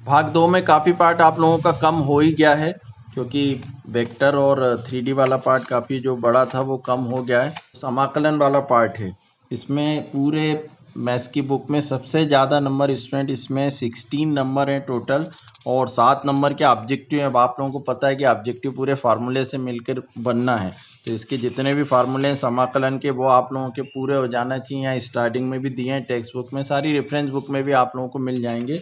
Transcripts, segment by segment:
भाग 2 में काफ़ी पार्ट आप लोगों का कम हो ही गया है, क्योंकि वेक्टर और 3D वाला पार्ट काफ़ी जो बड़ा था वो कम हो गया है। समाकलन वाला पार्ट है, इसमें पूरे मैथ्स की बुक में सबसे ज़्यादा नंबर स्टूडेंट इसमें 16 नंबर हैं टोटल, और 7 नंबर के ऑब्जेक्टिव हैं। अब आप लोगों को पता है कि ऑब्जेक्टिव पूरे फार्मूले से मिलकर बनना है, तो इसके जितने भी फार्मूले हैं समाकलन के वो आप लोगों के पूरे हो जाना चाहिए। यहाँ स्टार्टिंग में भी दिए हैं टेक्स्ट बुक में, सारी रेफरेंस बुक में भी आप लोगों को मिल जाएंगे।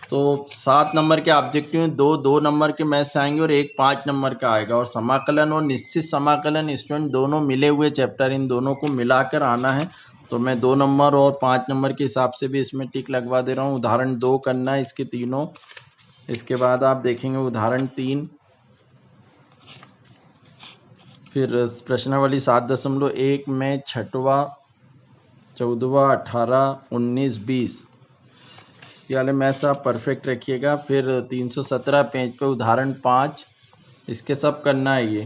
तो 7 नंबर के ऑब्जेक्टिव में 2 नंबर के मैथ्स आएंगे और एक 5 नंबर का आएगा। और समाकलन और निश्चित समाकलन स्टूडेंट दोनों मिले हुए चैप्टर, इन दोनों को मिलाकर आना है। तो मैं 2 नंबर और 5 नंबर के हिसाब से भी इसमें टिक लगवा दे रहा हूँ। उदाहरण 2 करना है इसके तीनों। इसके बाद आप देखेंगे उदाहरण 3, फिर प्रश्नावली 7.1 में 6वां, 14वां, 18, 19, 20 ये वाले मैथ्स आप परफेक्ट रखिएगा। फिर 317 पेज पे उदाहरण 5, इसके सब करना है ये,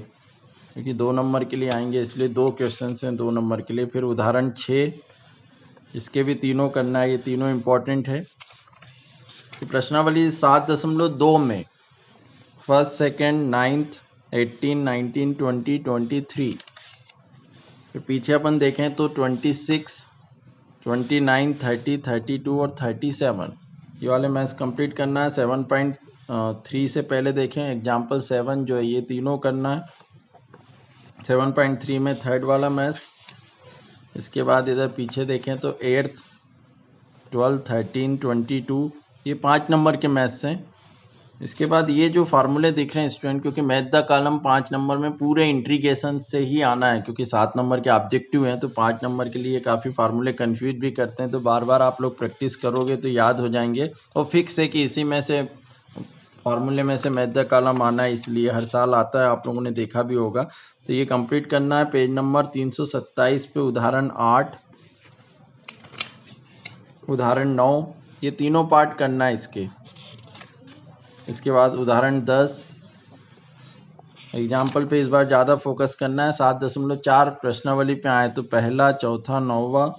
क्योंकि 2 नंबर के लिए आएंगे इसलिए 2 क्वेश्चन हैं 2 नंबर के लिए। फिर उदाहरण 6, इसके भी तीनों करना है, ये तीनों इम्पॉर्टेंट है। तो प्रश्नावली 7.2 में फर्स्ट, सेकेंड, 9th, 18, 19, 20, 23, फिर पीछे अपन देखें तो 26, 29, 30, 32 और 37 ये वाले मैथ्स कंप्लीट करना है। 7.3 से पहले देखें एग्जाम्पल 7 जो है ये तीनों करना है। 7.3 में थर्ड वाला मैथ्स। इसके बाद इधर पीछे देखें तो 8th, 12, 13, 22 ये 5 नंबर के मैथ्स हैं। इसके बाद ये जो फार्मूले दिख रहे हैं स्टूडेंट, क्योंकि मैथ द कॉलम 5 नंबर में पूरे इंट्रीगेशन से ही आना है, क्योंकि 7 नंबर के ऑब्जेक्टिव हैं, तो 5 नंबर के लिए काफ़ी फार्मूले कंफ्यूज भी करते हैं। तो बार बार आप लोग प्रैक्टिस करोगे तो याद हो जाएंगे, और फिक्स है कि इसी में से फार्मूले में से मैथ द कॉलम आना है, इसलिए हर साल आता है, आप लोगों ने देखा भी होगा। तो ये कंप्लीट करना है। पेज नंबर 327 पे उदाहरण 8, उदाहरण 9 ये तीनों पार्ट करना है इसके। इसके बाद उदाहरण 10 एग्जाम्पल पे इस बार ज़्यादा फोकस करना है। 7.4 प्रश्नावली पे आए तो पहला, चौथा, 9वां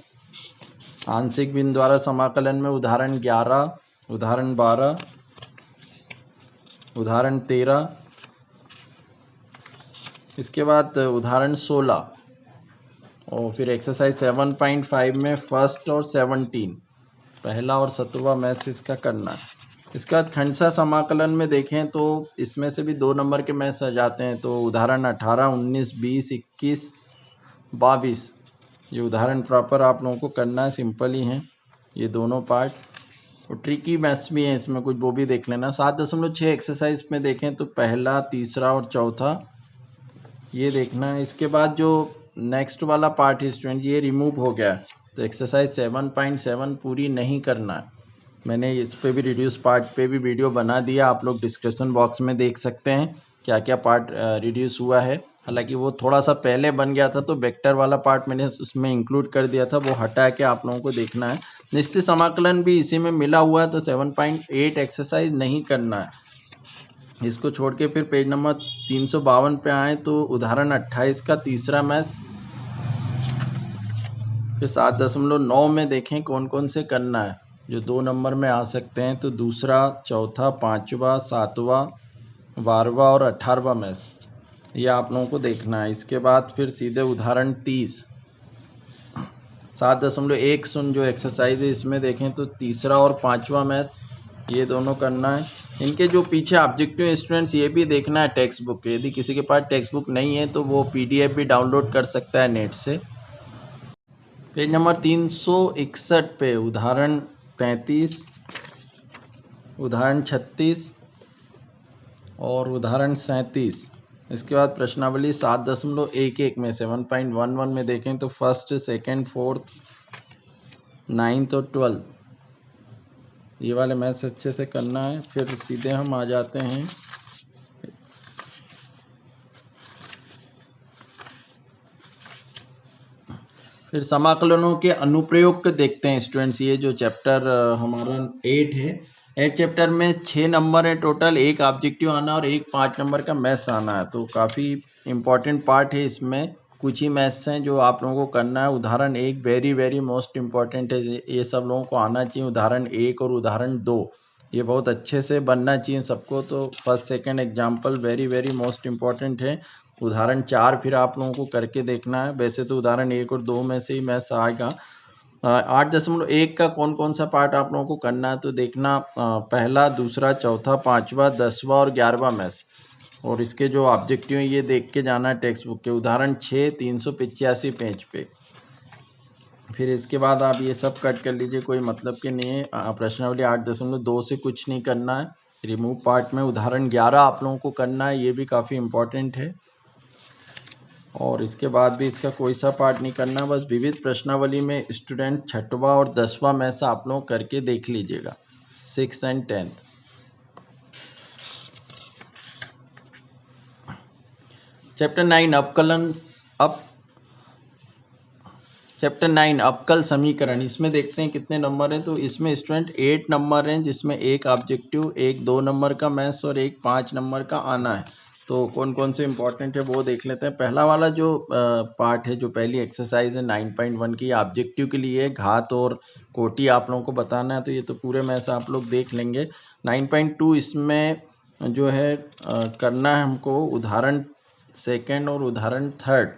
आंशिक भिन्न द्वारा समाकलन में उदाहरण 11, उदाहरण 12, उदाहरण 13, इसके बाद उदाहरण 16, और फिर एक्सरसाइज 7.5 में फर्स्ट और 17 पहला और 17वां मैथ्स इसका करना है। इसके बाद खंडसा समाकलन में देखें तो इसमें से भी 2 नंबर के मैथ्स आ जाते हैं। तो उदाहरण 18, 19, 20, 21, 22 ये उदाहरण प्रॉपर आप लोगों को करना है, सिंपल ही हैं ये दोनों पार्ट, और ट्रिकी मैथ्स भी हैं इसमें कुछ, वो भी देख लेना। 7.6 एक्सरसाइज में देखें तो पहला, तीसरा और चौथा ये देखना है। इसके बाद जो नेक्स्ट वाला पार्ट है स्टूडेंट ये रिमूव हो गया है, तो एक्सरसाइज 7.7 पूरी नहीं करना है। मैंने इस पे भी रिड्यूस पार्ट पे भी वीडियो बना दिया, आप लोग डिस्क्रिप्शन बॉक्स में देख सकते हैं क्या क्या पार्ट रिड्यूस हुआ है। हालांकि वो थोड़ा सा पहले बन गया था, तो वेक्टर वाला पार्ट मैंने उसमें इंक्लूड कर दिया था, वो हटा के आप लोगों को देखना है। निश्चित समाकलन भी इसी में मिला हुआ है, तो 7.8 एक्सरसाइज नहीं करना है, इसको छोड़ के फिर पेज नंबर 352 पे आए तो उदाहरण 28 का तीसरा मैथ्स। फिर 7.9 में देखें कौन कौन से करना है जो 2 नंबर में आ सकते हैं। तो दूसरा, चौथा, 5वां, 7वां, 12वां और 18वां मैथ्स ये आप लोगों को देखना है। इसके बाद फिर सीधे उदाहरण 30 7.1 जो एक्सरसाइज है इसमें देखें तो तीसरा और 5वां मैथ्स ये दोनों करना है। इनके जो पीछे ऑब्जेक्टिव स्टूडेंट्स ये भी देखना है टेक्स्ट बुक के, यदि किसी के पास टेक्स्ट बुक नहीं है तो वो PDF भी डाउनलोड कर सकता है नेट से। पेज नंबर 361 पे उदाहरण 33, उदाहरण 36 और उदाहरण 37। इसके बाद प्रश्नावली 7.11 में 7.11 में देखें तो फर्स्ट, सेकंड, फोर्थ, 9th और 12 ये वाले मैथ्स अच्छे से करना है। फिर सीधे हम आ जाते हैं फिर समाकलनों के अनुप्रयोग को देखते हैं स्टूडेंट्स। ये जो चैप्टर हमारा 8 है, 8 चैप्टर में 6 नंबर है टोटल, एक ऑब्जेक्टिव आना और एक 5 नंबर का मैथ्स आना है, तो काफ़ी इम्पॉर्टेंट पार्ट है। इसमें कुछ ही मैथ्स हैं जो आप लोगों को करना है। उदाहरण 1 वेरी वेरी मोस्ट इम्पॉर्टेंट है, ये सब लोगों को आना चाहिए। उदाहरण 1 और उदाहरण 2 ये बहुत अच्छे से बनना चाहिए सबको। तो first second example very very most important है। उदाहरण 4 फिर आप लोगों को करके देखना है। वैसे तो उदाहरण 1 और 2 में से ही मैथ्स आएगा। 8.1 का कौन कौन सा पार्ट आप लोगों को करना है तो देखना, पहला, दूसरा, चौथा, पांचवा, 10वां और 11वां मैथ्स। और इसके जो ऑब्जेक्टिव है ये देख के जाना है टेक्स्ट बुक के। उदाहरण 6 385 पेज पे। फिर इसके बाद आप ये सब कट कर लीजिए, कोई मतलब के नहीं है। प्रश्नावली 8.2 से कुछ नहीं करना है। रिमूव पार्ट में उदाहरण 11 आप लोगों को करना है, ये भी काफ़ी इम्पोर्टेंट है। और इसके बाद भी इसका कोई सा पार्ट नहीं करना, बस विविध प्रश्नावली में स्टूडेंट 6वां और 10वां मैथ्स आप लोग करके देख लीजिएगा, 6th and 10th। Chapter 9 अपकलन chapter 9 अवकल समीकरण। इसमें देखते हैं कितने नंबर हैं। तो इसमें स्टूडेंट 8 नंबर हैं, जिसमें एक ऑब्जेक्टिव, एक 2 नंबर का मैथ्स और एक 5 नंबर का आना है। तो कौन कौन से इंपॉर्टेंट है वो देख लेते हैं। पहला वाला जो पार्ट है, जो पहली एक्सरसाइज है 9.1 की, ऑब्जेक्टिव के लिए घात और कोटि आप लोगों को बताना है। तो ये तो पूरे मैथ्स आप लोग देख लेंगे। 9.2 इसमें जो है करना है हमको उदाहरण सेकेंड और उदाहरण थर्ड।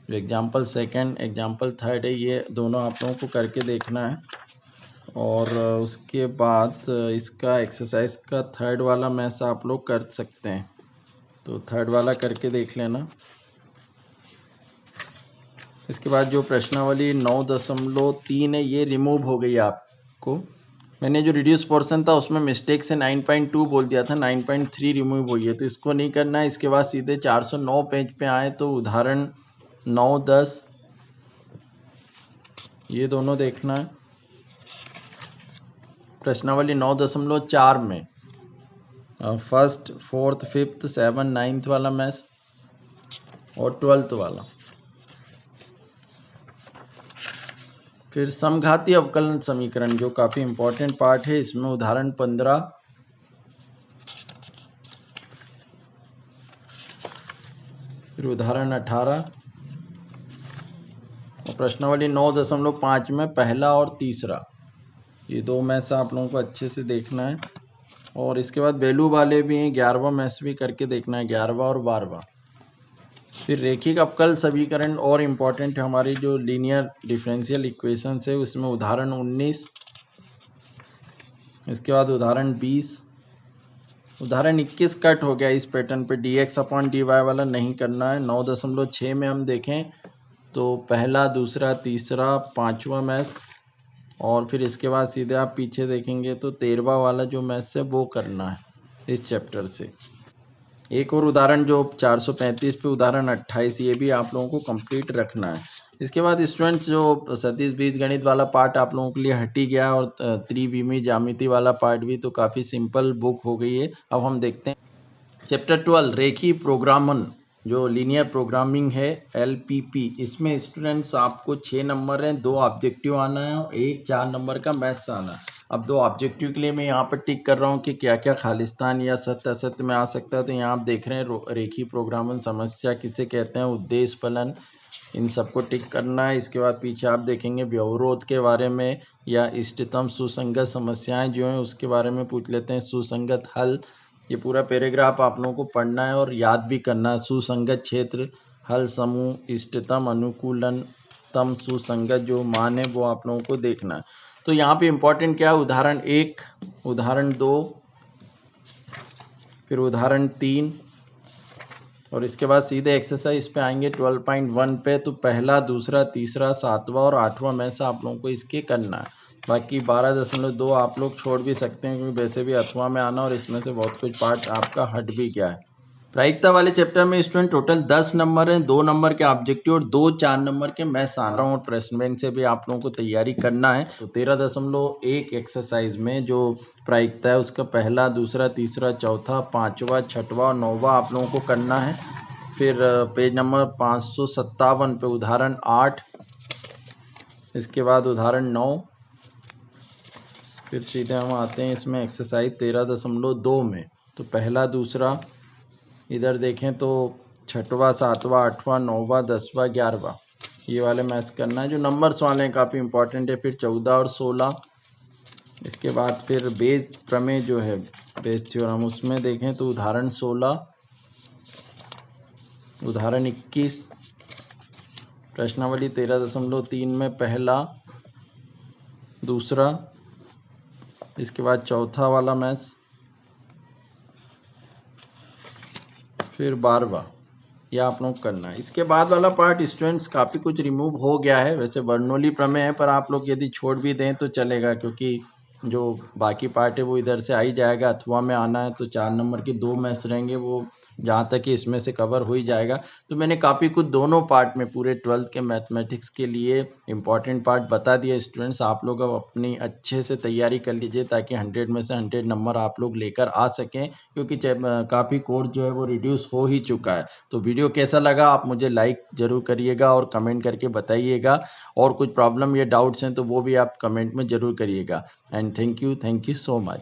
जो एग्जाम्पल सेकेंड एग्जाम्पल थर्ड है, ये दोनों आप लोगों को करके देखना है। और उसके बाद इसका एक्सरसाइज का थर्ड वाला मैथ्स आप लोग कर सकते हैं। तो थर्ड वाला करके देख लेना। इसके बाद जो प्रश्नावली 9.3 है ये रिमूव हो गई आपको। मैंने जो रिड्यूस पोर्शन था उसमें मिस्टेक से 9.2 बोल दिया था, 9.3 रिमूव हुई है, तो इसको नहीं करना है। इसके बाद सीधे 409 पेज पे आए तो उदाहरण 9-10 ये दोनों देखना है। प्रश्नावली 9.4 में फर्स्ट, फोर्थ, फिफ्थ, 7, 9th वाला मैथ्स और 12th वाला। फिर समघाती अवकलन समीकरण जो काफ़ी इंपॉर्टेंट पार्ट है, इसमें उदाहरण 15, फिर उदाहरण 18 और प्रश्नावली 9.5 में पहला और तीसरा, ये दो मैथ्स आप लोगों को अच्छे से देखना है। और इसके बाद वैल्यू वाले भी हैं, 11वां मैथ्स भी करके देखना है, 11वां और 12वां। फिर रेखिक अवकल समीकरण और इम्पॉर्टेंट है, हमारी जो लीनियर डिफरेंशियल इक्वेशंस है उसमें उदाहरण 19, इसके बाद उदाहरण 20, उदाहरण 21 कट हो गया इस पैटर्न पे, dx/dy वाला नहीं करना है। 9.6 में हम देखें तो पहला, दूसरा, तीसरा, पांचवा मैथ्स और फिर इसके बाद सीधे आप पीछे देखेंगे तो 13वां वाला जो मैथ्स है वो करना है इस चैप्टर से। एक और उदाहरण जो 435 पे उदाहरण 28, ये भी आप लोगों को कंप्लीट रखना है। इसके बाद स्टूडेंट्स जो सतीश बीज गणित वाला पार्ट आप लोगों के लिए हट ही गया और त्रिविमीय ज्यामिति वाला पार्ट भी, तो काफ़ी सिंपल बुक हो गई है। अब हम देखते हैं चैप्टर 12 रेखी प्रोग्रामन, जो लीनियर प्रोग्रामिंग है, LPP। इसमें स्टूडेंट्स आपको 6 नंबर हैं, 2 ऑब्जेक्टिव आना है और एक 4 नंबर का मैथ्स आना है। अब 2 ऑब्जेक्टिव के लिए मैं यहाँ पर टिक कर रहा हूँ कि क्या क्या खालिस्तान या सत्य असत्य में आ सकता है। तो यहाँ आप देख रहे हैं रेखी प्रोग्रामन समस्या किसे कहते हैं, उद्देश्य फलन, इन सबको टिक करना है। इसके बाद पीछे आप देखेंगे व्यवरोध के बारे में या इष्टतम सुसंगत समस्याएं जो हैं उसके बारे में पूछ लेते हैं, सुसंगत हल। ये पूरा पैराग्राफ आप लोगों को पढ़ना है और याद भी करना है। सुसंगत क्षेत्र, हल समूह, इष्टतम, अनुकूलतम, सुसंगत जो मान है वो आप लोगों को देखना है। तो यहाँ पे इम्पोर्टेंट क्या है, उदाहरण 1, उदाहरण 2, फिर उदाहरण 3 और इसके बाद सीधे एक्सरसाइज पे आएंगे 12.1 पे। तो पहला, दूसरा, तीसरा, 7वां और 8वां मैथ्स आप लोगों को इसके करना है। बाकी 12.2 आप लोग छोड़ भी सकते हैं क्योंकि वैसे भी 8वां में आना और इसमें से बहुत कुछ पार्ट आपका हट भी गया है। प्रायिकता वाले चैप्टर में स्टूडेंट टोटल 10 नंबर हैं, 2 नंबर के ऑब्जेक्टिव और 2 4 नंबर के मैथ्स आ रहा हूँ और प्रश्न बैंक से भी आप लोगों को तैयारी करना है। तो 13.1 एक्सरसाइज में जो प्रायिकता है उसका पहला, दूसरा, तीसरा, चौथा, पांचवा, छठवां और 9वां आप लोगों को करना है। फिर पेज नंबर 557 पे उदाहरण 8, इसके बाद उदाहरण 9, फिर सीधे हम आते हैं इसमें एक्सरसाइज 13.2 में। तो पहला, दूसरा, इधर देखें तो 6वां, 7वां, 8वां, 9वां, 10वां, 11वां, ये वाले मैथ्स करना है जो नंबर्स वाले हैं, काफ़ी इंपॉर्टेंट है। फिर 14 और 16, इसके बाद फिर बेस प्रमेय जो है, बेस थ्योरम, उसमें देखें तो उदाहरण 16, उदाहरण 21, प्रश्नावली 13.3 में पहला, दूसरा, इसके बाद चौथा वाला मैथ्स, फिर 12वां, यह आप लोग करना है। इसके बाद वाला पार्ट स्टूडेंट्स काफ़ी कुछ रिमूव हो गया है, वैसे बर्नौली प्रमेय है, पर आप लोग यदि छोड़ भी दें तो चलेगा, क्योंकि जो बाकी पार्ट है वो इधर से आ ही जाएगा। अथवा में आना है तो 4 नंबर के 2 मैथ्स रहेंगे, वो जहाँ तक कि इसमें से कवर हो ही जाएगा। तो मैंने काफ़ी कुछ दोनों पार्ट में पूरे 12th के मैथमेटिक्स के लिए इंपॉर्टेंट पार्ट बता दिया स्टूडेंट्स। आप लोग अब अपनी अच्छे से तैयारी कर लीजिए ताकि 100 में से 100 नंबर आप लोग लेकर आ सकें, क्योंकि काफ़ी कोर्स जो है वो रिड्यूस हो ही चुका है। तो वीडियो कैसा लगा आप मुझे लाइक ज़रूर करिएगा और कमेंट करके बताइएगा, और कुछ प्रॉब्लम या डाउट्स हैं तो वो भी आप कमेंट में ज़रूर करिएगा। And thank you so much.